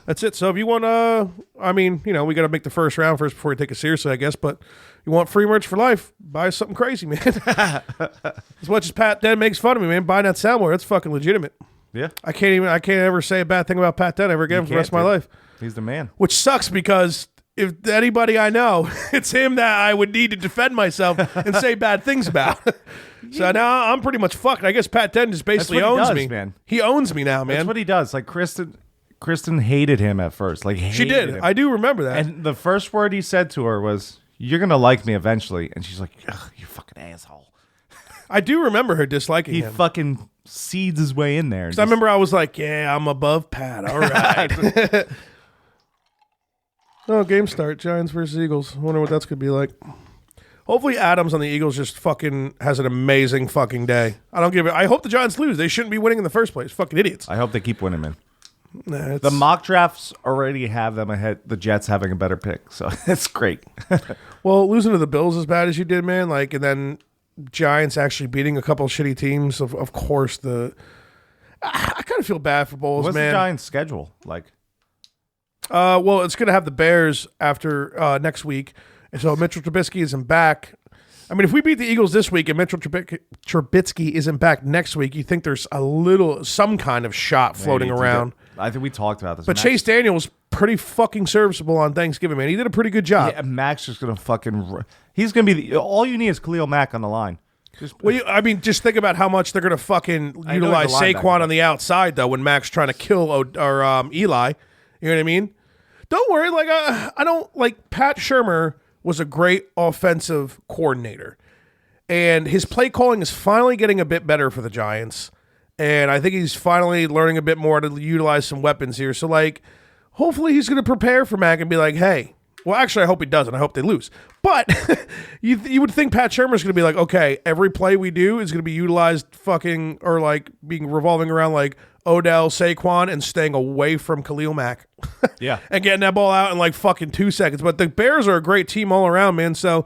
That's it. So if you want I mean, we got to make the first round first before we take it seriously, I guess. But you want free merch for life, buy something crazy, man. As much as Pat Den makes fun of me, man, buying that soundboard, that's fucking legitimate. Yeah. I can't ever say a bad thing about Pat Den ever again for the rest of my life. He's the man. Which sucks because if anybody I know, it's him that I would need to defend myself and say bad things about. So now I'm pretty much fucked. I guess Pat Den just basically owns me. Man. He owns me now, man. That's what he does. Like Kristen hated him at first. Like she did. Him. I do remember that. And the first word he said to her was, "You're gonna like me eventually." And she's like, "Ugh, you fucking asshole." I do remember her disliking him. He fucking seeds his way in there. I remember I was like, "Yeah, I'm above Pat. All right." Oh, game start. Giants versus Eagles. I wonder what that's gonna be like. Hopefully Adams on the Eagles just fucking has an amazing fucking day. I hope the Giants lose. They shouldn't be winning in the first place. Fucking idiots. I hope they keep winning, man. Nah, the mock drafts already have them ahead. The Jets having a better pick, so it's great. Well, losing to the Bills as bad as you did, man. Like, and then Giants actually beating a couple of shitty teams. Of course, I kind of feel bad for Bowles, What's man. the Giants' schedule like? Well, it's going to have the Bears after next week, and so Mitchell Trubisky isn't back. I mean, if we beat the Eagles this week and Mitchell Trubisky isn't back next week, you think there's some kind of shot floating around. I think we talked about this. But Chase Daniel was pretty fucking serviceable on Thanksgiving, man. He did a pretty good job. Yeah, Max is going to fucking... He's going to be... all you need is Khalil Mack on the line. Just think about how much they're going to fucking utilize Saquon on the outside, though, when Mac's trying to kill Eli. You know what I mean? Don't worry. Like, I don't... Like, Pat Shurmur was a great offensive coordinator. And his play calling is finally getting a bit better for the Giants. And I think he's finally learning a bit more to utilize some weapons here. So, like, hopefully he's going to prepare for Mac and be like, hey... Well, actually, I hope he doesn't. I hope they lose. But you would think Pat Shurmur's going to be like, okay, every play we do is going to be utilized fucking... Or, like, being revolving around, like, Odell, Saquon, and staying away from Khalil Mack. Yeah. And getting that ball out in, like, fucking 2 seconds. But the Bears are a great team all around, man. So...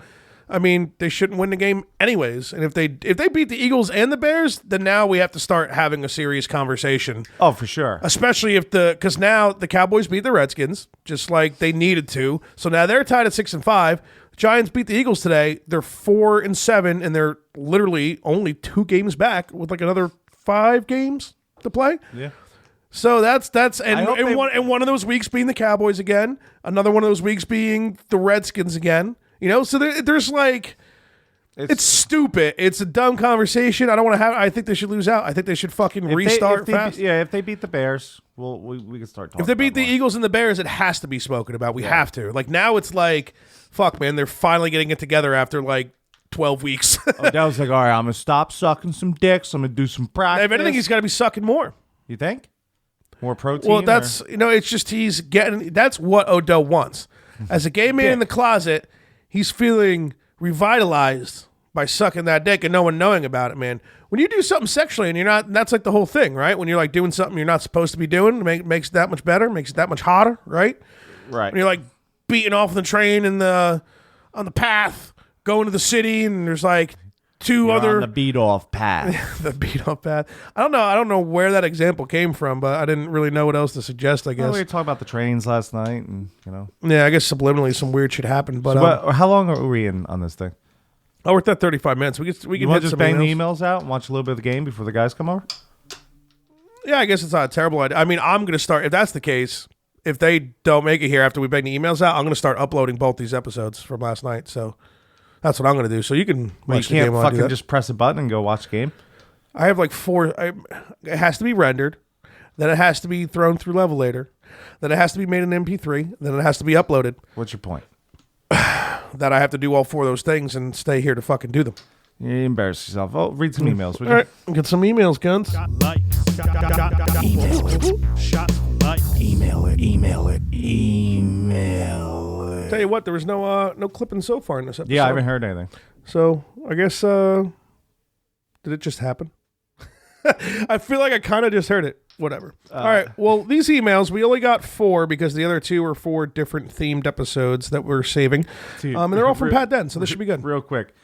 I mean, they shouldn't win the game anyways. And if they beat the Eagles and the Bears, then now we have to start having a serious conversation. Oh, for sure. Especially because now the Cowboys beat the Redskins, just like they needed to. So now they're tied at 6-5. Giants beat the Eagles today. They're 4-7, and they're literally only 2 games back with like another 5 games to play. Yeah. So that's one of those weeks being the Cowboys again. Another one of those weeks being the Redskins again. You know, so there's like, It's stupid. It's a dumb conversation. I don't want to have. I think they should lose out. I think they should fucking restart fast. If they beat the Bears, we can start talking. If they beat the more. Eagles and the Bears, it has to be spoken about. We have to. Like now, it's like, fuck, man. They're finally getting it together after like 12 weeks. Odell's like, all right, I'm gonna stop sucking some dicks. I'm gonna do some practice. If anything, he's got to be sucking more. You think? More protein? Well, that's it's just he's getting. That's what Odell wants. As a gay man in the closet, he's feeling revitalized by sucking that dick and no one knowing about it, man. When you do something sexually and you're not, that's like the whole thing, right? When you're like doing something you're not supposed to be doing, makes it that much better, makes it that much hotter, right? Right. When you're like beating off the train and on the path, going to the city, and there's like You're other on the beat off path. the beat off path. I don't know where that example came from, but I didn't really know what else to suggest. I guess We were talking about the trains last night, and Yeah, I guess subliminally some weird shit happened. But So how long are we in on this thing? we're at 35 minutes. We can You want hit to just some bang emails. the emails out and watch a little bit of the game before the guys come over? Yeah, I guess it's not a terrible idea. I mean, I'm going to start, if that's the case, if they don't make it here after we bang the emails out, I'm going to start uploading both these episodes from last night. So that's what I'm going to do. So you can You watch the can't game while I do fucking that. just press a button and go watch the game. I have like it has to be rendered, then it has to be thrown through Levelator, then it has to be made an MP3, then it has to be uploaded. What's your point? That I have to do all 4 of those things and stay here to fucking do them. You embarrass yourself. Oh, read some emails, would All you? right, get some emails, guns. Tell you what, there was no clipping so far in this episode. Yeah, I haven't heard anything. So I guess did it just happen? I feel like I kind of just heard it. Whatever. All right. Well, these emails we only got 4 because the other 2 are 4 different themed episodes that we're saving, Dude, and they're all from Pat Den, so this should be good. Real quick.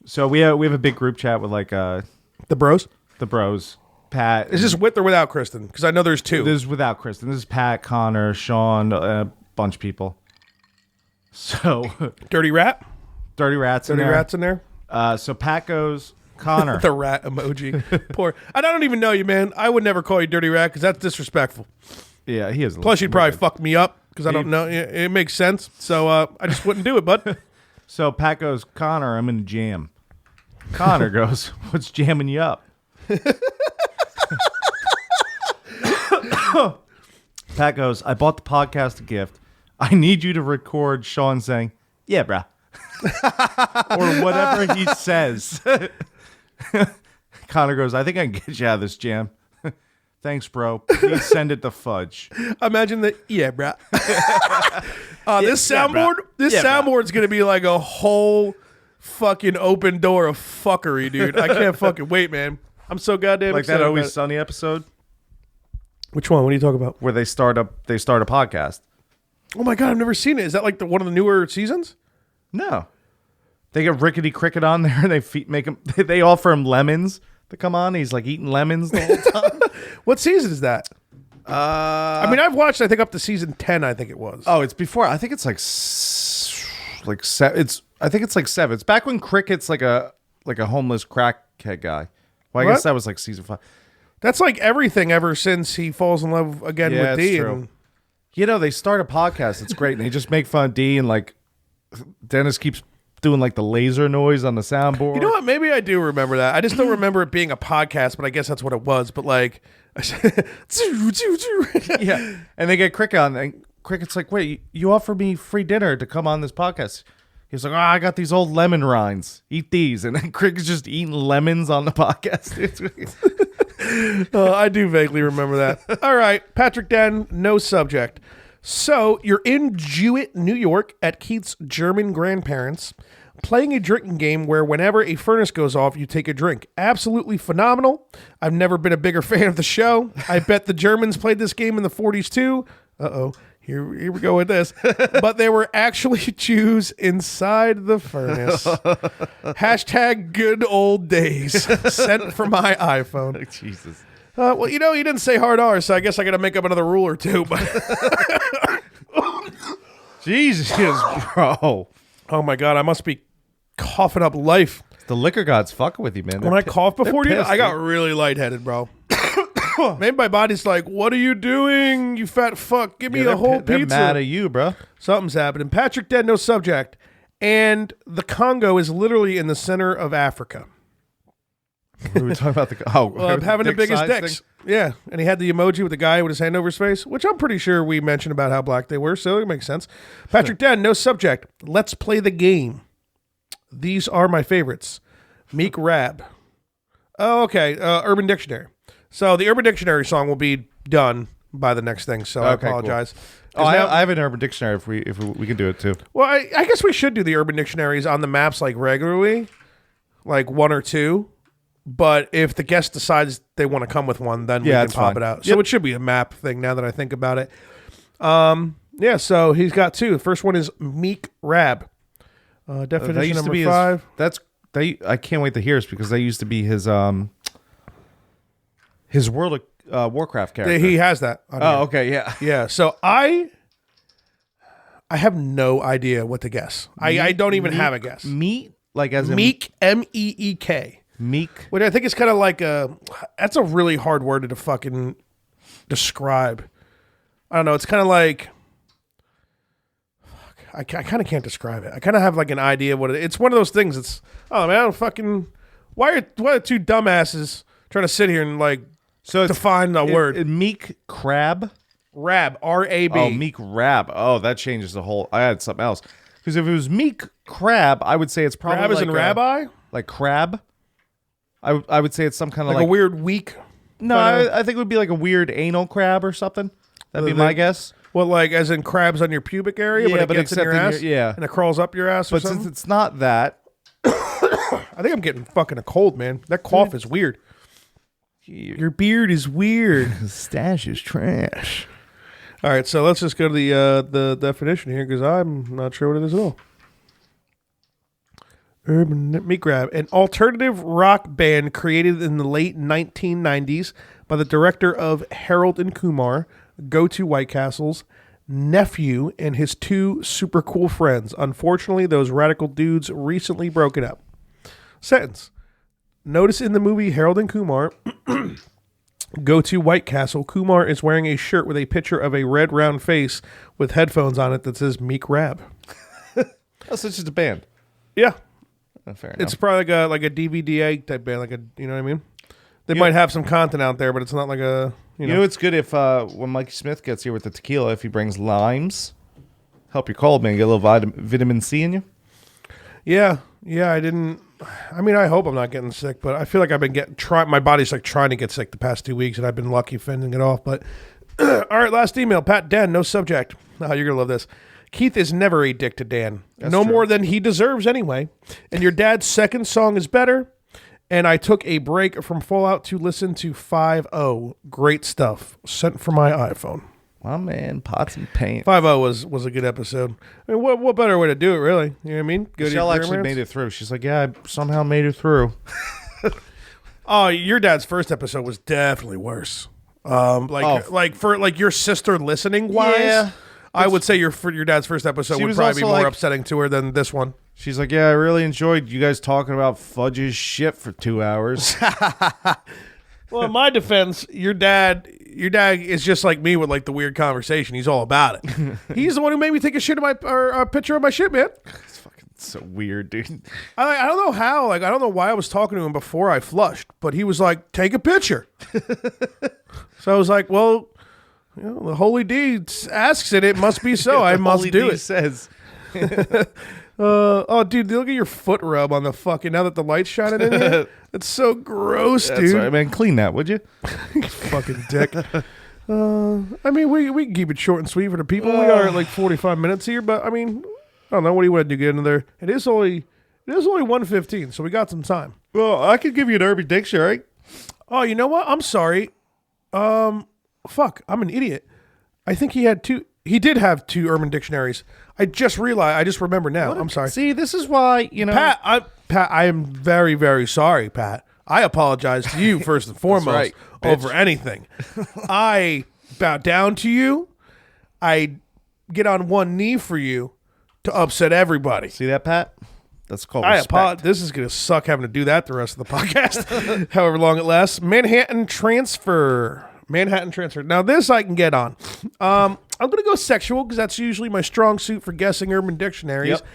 So we have a big group chat with like The bros. the bros. Pat. Is this with or without Kristen? Because I know there's 2. This is without Kristen. This is Pat, Connor, Sean, a bunch of people. So Dirty rat. dirty rats. Dirty in there. rats in there. So Pat goes, Connor. The rat emoji. Poor. I don't even know you, man. I would never call you dirty rat because that's disrespectful. Yeah, he is. Plus, you'd probably fuck me up because I don't know. It makes sense. So I just wouldn't do it, bud. So Pat goes, Connor, I'm in a jam. Connor goes, what's jamming you up? Pat goes, I bought the podcast a gift. I need you to record Sean saying, yeah, bruh. Or whatever he says. Connor goes, I think I can get you out of this jam. Thanks, bro. Please send it to Fudge. Imagine that. Yeah, bro. This soundboard. This soundboard's gonna be like a whole fucking open door of fuckery, dude. I can't fucking wait, man. I'm so goddamn Like excited that about Always it. Sunny episode Which one? What are you talking about? where they start a podcast. Oh my god, I've never seen it. Is that like one of the newer seasons? No. They get Rickety Cricket on there and they offer him lemons to come on. He's like eating lemons the whole time. What season is that? I mean, I've watched. I think up to season 10. I think it was. Oh, it's before. I think it's like seven. I think it's like 7. It's back when Cricket's like a homeless crackhead guy. Well, I What? guess that was like season 5. That's like everything ever since he falls in love again Yeah, with it's D. true. And You know, they start a podcast. It's great. And they just make fun of D, and like Dennis keeps doing like the laser noise on the soundboard. you know what? Maybe I do remember that. I just don't remember it being a podcast, but I guess that's what it was. But like, Yeah. And they get Cricket on, and Cricket's like, wait, you offer me free dinner to come on this podcast. He's like, I got these old lemon rinds. Eat these. And then Cricket's just eating lemons on the podcast. I do vaguely remember that. All right, Patrick Den, no subject. So you're in Jewett, New York, at Keith's German grandparents, playing a drinking game where whenever a furnace goes off, you take a drink. Absolutely phenomenal. I've never been a bigger fan of the show. I bet the Germans played this game in the 40s too. Uh-oh. Here we go with this. But there were actually Jews inside the furnace. Hashtag good old days. Sent from my iPhone. Jesus. Well, you know, you didn't say hard R, so I guess I got to make up another rule or two. But Jesus, bro. oh my God, I must be coughing up life. The liquor gods fucking with you, man. When I coughed before, dude, pissed, I got really lightheaded, bro. Maybe my body's like, what are you doing, you fat fuck? Give me a whole They're pizza. mad at you, bro. Something's happening. Patrick Den, no subject. And the Congo is literally in the center of Africa. We were talking about having the biggest size dicks. thing? Yeah, and he had the emoji with the guy with his hand over his face, which I'm pretty sure we mentioned about how black they were, so it makes sense. Patrick Den, no subject. Let's play the game. These are my favorites. Meek Rab. Oh, okay. Urban Dictionary. So the Urban Dictionary song will be done by the next thing, so I apologize. Cool. Oh, I have an Urban Dictionary if we can do it too. Well, I guess we should do the Urban Dictionaries on the maps like regularly, like 1 or 2. But if the guest decides they want to come with one, then we can pop it out. So it should be a map thing now that I think about it. Yeah, so he's got 2. The first one is Meek Rab. Definition number 5. I can't wait to hear this because that used to be his World of Warcraft character. He has that. Okay, yeah. Yeah, so I have no idea what to guess. I don't even have a guess. Meek? Like as Meek, M-E-E-K. Meek? Which I think is kind of like that's a really hard word to fucking describe. I don't know. It's kind of like, I kind of can't describe it. I kind of have like an idea of what it's one of those things. It's, oh man, I don't fucking, why are 2 dumbasses trying to sit here and like define a word? Meek Crab? Rab, R-A-B. Oh, Meek Rab. Oh, that changes the whole, I had something else. Because if it was Meek Crab, I would say it's probably Crab as in rabbi? Like crab. I would say it's some kind of like a weird weak. No, I think it would be like a weird anal crab or something. That'd be my guess. Well, like as in crabs on your pubic area, yeah, but it gets in your ass, and it crawls up your ass. But since it's not that, I think I'm getting fucking a cold, man. That cough is weird. Your beard is weird. Stash is trash. All right, so let's just go to the definition here because I'm not sure what it is at all. Urban Meek Rab, an alternative rock band created in the late 1990s by the director of Harold and Kumar, Go to White Castle's nephew, and his 2 super cool friends. Unfortunately, those radical dudes recently broken up. Sentence. Notice in the movie Harold and Kumar, Go to White Castle, Kumar is wearing a shirt with a picture of a red round face with headphones on it that says Meek Rab. Oh, so it's just a band. Yeah. Fair enough. It's probably like a DVD type band, like a, you know what I mean? They might have some content out there, but it's not like a, you know it's good if when Mikey Smith gets here with the tequila, if he brings limes, help your cold, man, get a little vitamin C in you. Yeah, I mean, I hope I'm not getting sick, but I feel like I've been my body's like trying to get sick the past 2 weeks, and I've been lucky fending it off, but all right, last email, Pat Den, no subject. Oh, you're going to love this. Keith is never a dick to Dan. That's no true. more than he deserves anyway. And your dad's second song is better. And I took a break from Fallout to listen to 5-0. Great stuff. Sent from my iPhone. My man, pots and paint. 5-0 was a good episode. I mean, what better way to do it, really? You know what I mean? Michelle actually made it through. She's like, yeah, I somehow made it through. Oh, your dad's first episode was definitely worse. Like for your sister listening wise. Yeah. I would say your dad's first episode would probably be more upsetting to her than this one. She's like, yeah, I really enjoyed you guys talking about Fudge's shit for 2 hours. Well, in my defense, your dad is just like me with like the weird conversation. He's all about it. He's the one who made me take a shit of a picture of my shit, man. It's fucking so weird, dude. I don't know how. Like, I don't know why I was talking to him before I flushed, but he was like, take a picture. So I was like, well, you know, the holy deed asks it. It must be so. I must do it. Says. Oh, dude, look at your foot rub on the fucking, now that the light's shining in here. It's so gross, dude. That's right, man. Clean that, would you? Fucking dick. I mean, we can keep it short and sweet for the people. We are at like 45 minutes here, but I mean, I don't know. What do you want to do? Get into there? It is only 1:15, so we got some time. Well, I could give you an Urban Dictionary. Oh, you know what? I'm sorry. Fuck, I'm an idiot. I think he did have 2 Urban Dictionaries. I just realized. I just remember now. I'm sorry. See, this is why, you know. Pat, I am very, very sorry, Pat. I apologize to you first and foremost right, over anything. I bow down to you. I get on one knee for you to upset everybody. See that, Pat? That's called respect. This is going to suck having to do that the rest of the podcast, however long it lasts. Manhattan Transfer. Now, this I can get on. I'm going to go sexual because that's usually my strong suit for guessing Urban Dictionaries. Yep.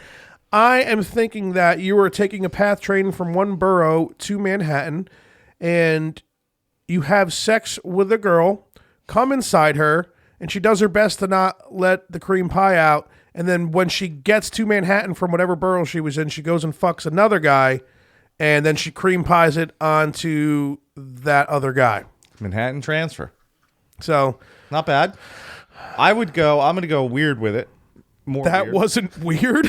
I am thinking that you are taking a PATH train from one borough to Manhattan, and you have sex with a girl, come inside her, and she does her best to not let the cream pie out. And then when she gets to Manhattan from whatever borough she was in, she goes and fucks another guy, and then she cream pies it onto that other guy. Manhattan transfer. So not bad. I'm going to go weird with it. That weird. Wasn't weird.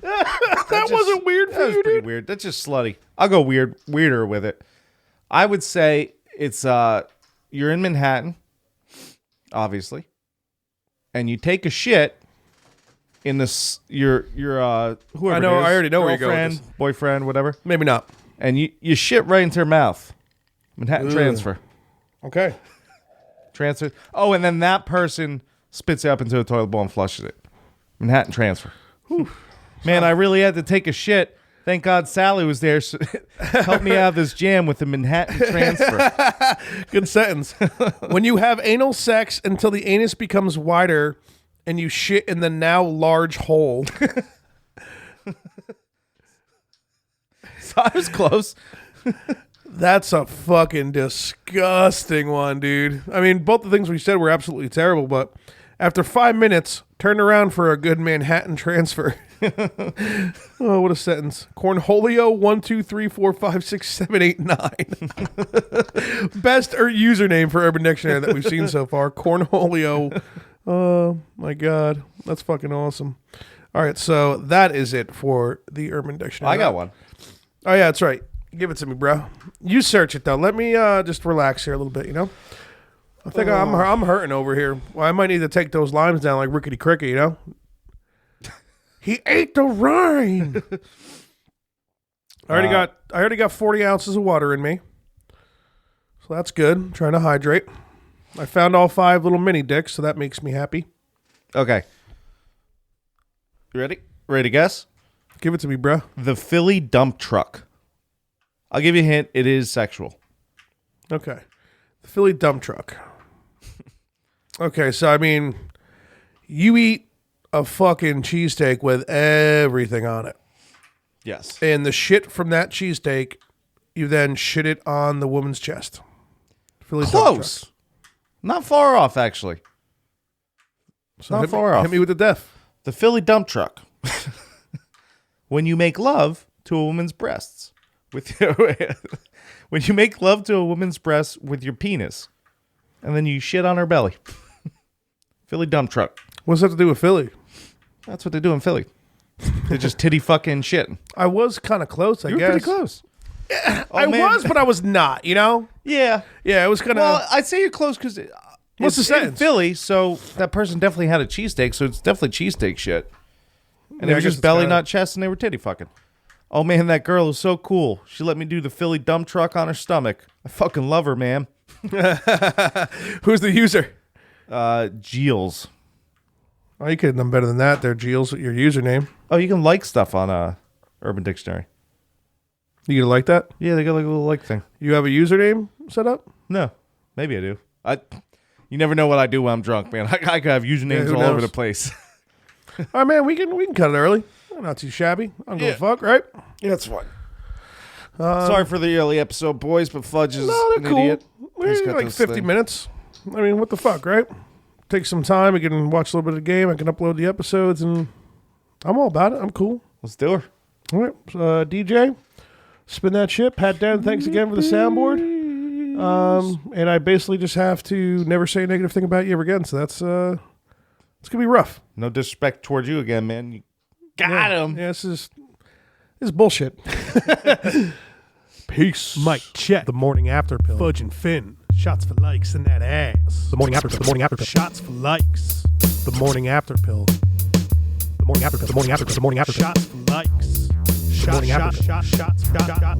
That wasn't weird for you, dude. Weird. That's just slutty. I'll go weirder with it. I would say it's you're in Manhattan, obviously, and you take a shit in this your whoever I know. it is, I already know where you're going. Girlfriend, boyfriend, whatever. Maybe not. And you shit right into her mouth. Manhattan transfer. Okay. Transfer. Oh, and then that person spits it up into a toilet bowl and flushes it. Manhattan transfer. Man, I really had to take a shit. Thank God Sally was there. So help me out of this jam with the Manhattan transfer. Good sentence. When you have anal sex until the anus becomes wider and you shit in the now large hole. So I was close. That's a fucking disgusting one, dude. I mean, both the things we said were absolutely terrible, but after 5 minutes, turn around for a good Manhattan transfer. Oh, what a sentence. Cornholio 1 2 3 4 5 6 7 8 9. Best username for Urban Dictionary that we've seen so far. Cornholio. Oh my God. That's fucking awesome. All right, so that is it for the Urban Dictionary. I got one. Oh yeah, that's right. Give it to me, bro. You search it though. Let me just relax here a little bit, you know? I think I'm hurting over here. Well, I might need to take those limes down like Rickety Cricket, you know? He ate the rind. I already got 40 ounces of water in me. So that's good. I'm trying to hydrate. I found all 5 little mini dicks, so that makes me happy. Okay. You ready? Ready to guess? Give it to me, bro. The Philly dump truck. I'll give you a hint. It is sexual. Okay. The Philly dump truck. Okay, so I mean, you eat a fucking cheesesteak with everything on it. Yes. And the shit from that cheesesteak, you then shit it on the woman's chest. Philly Close. Dump truck. Not far off, actually. So not far off. Hit me with the death. The Philly dump truck. When you make love to a woman's breasts. When you make love to a woman's breasts with your penis, and then you shit on her belly. Philly dump truck. What's that to do with Philly? That's what they do in Philly. They just titty fucking shit. I was kind of close, I guess. You were pretty close. Yeah, I was, but I was not, you know? Yeah. Yeah, it was kind of... Well, I'd say you're close because what's the sentence? In Philly, so that person definitely had a cheesesteak, so it's definitely cheesesteak shit. And it was just belly, not chest, and they were titty fucking. Oh, man, that girl is so cool. She let me do the Philly dump truck on her stomach. I fucking love her, man. Who's the user? Giels. Oh, you could have done better than that there, Giels, your username. Oh, you can like stuff on Urban Dictionary. You gonna like that? Yeah, they got like a little like thing. You have a username set up? No. Maybe I do. You never know what I do when I'm drunk, man. I could have usernames all over the place. All right, man, we can cut it early. Not too shabby. I'm going to fuck, right? Yeah, that's fine. Sorry for the early episode, boys, but Fudge is an cool. idiot. We're like 50 minutes. I mean, what the fuck, right? Take some time. I can watch a little bit of the game. I can upload the episodes, and I'm all about it. I'm cool. Let's do her. All right. DJ, spin that shit. Pat down. Thanks again for the soundboard. And I basically just have to never say a negative thing about you ever again. So that's it's going to be rough. No disrespect towards you again, man. You got him. Yeah, this is bullshit. Peace. Mike, check. The morning after pill. Fudge and Finn. Shots for likes in that ass. The morning after pill. The morning after pill. Shots for likes. The morning after pill. The morning after pill. The morning after pill. The morning after pill. Shots for likes. Shots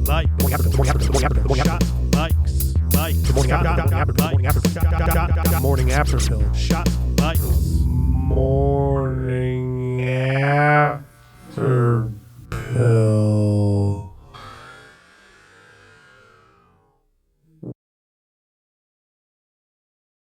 like. The morning after pill. The morning after pill. The morning after pill. The morning after pill. Likes. Like. The morning after pill. The morning after pill. Morning after pill. Shots